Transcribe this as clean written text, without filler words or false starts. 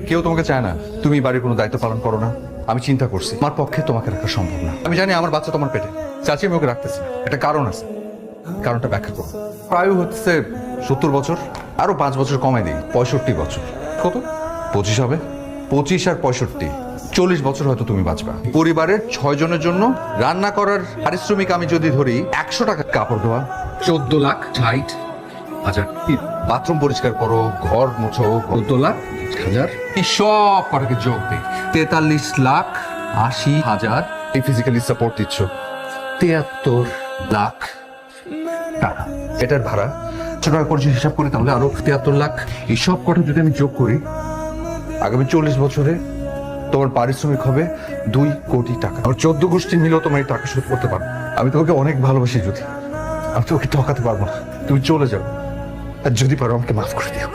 কেউ তোমাকে চায় না, তুমি বাড়ির কোনো দায়িত্ব পালন করো না। আমি চিন্তা করছি আমার পক্ষে তোমাকে রাখা সম্ভব না। আমি জানি আমার বাচ্চা তোমার পেটে, চাচি আমি ওকে রাখতেছি না। একটা কারণ আছে, কারণটা ব্যাখ্যা করো। প্রায় হচ্ছে 70 বছর, আরো 5 বছর কমাই দিই, 65 বছর। কত? 25 হবে। 25 আর 65, 40 বছর হয়তো তুমি বাঁচবা। পরিবারের 6 জনের জন্য রান্না করার পারিশ্রমিক আমি যদি ধরি 100 টাকা, কাপড় ধোয়া 14,60,000, বাথরুম পরিষ্কার করো, ঘর মোছো 14,00,000, এই সব কটাকে যোগ দিই 43,80,000। এই ফিজিক্যালি সাপোর্ট দিচ্ছ 73 লাখ টাকা। এটার ভাড়া 100 টাকা করে যদি হিসাব করি তাহলে আরো 73 লাখ। এই সব কটা যদি আমি যোগ করি, আগামী 40 বছরে তোমার পারিশ্রমিক হবে 2 কোটি টাকা। আর 14 গোষ্ঠী মিলেও তোমার এই টাকা শোধ করতে পারো। আমি তোমাকে অনেক ভালোবাসি জ্যোতি, আমি তোমাকে ঠকাতে পারবো না। তুমি চলে যাও, আর যদি পারো আমাকে মাফ করে দিও।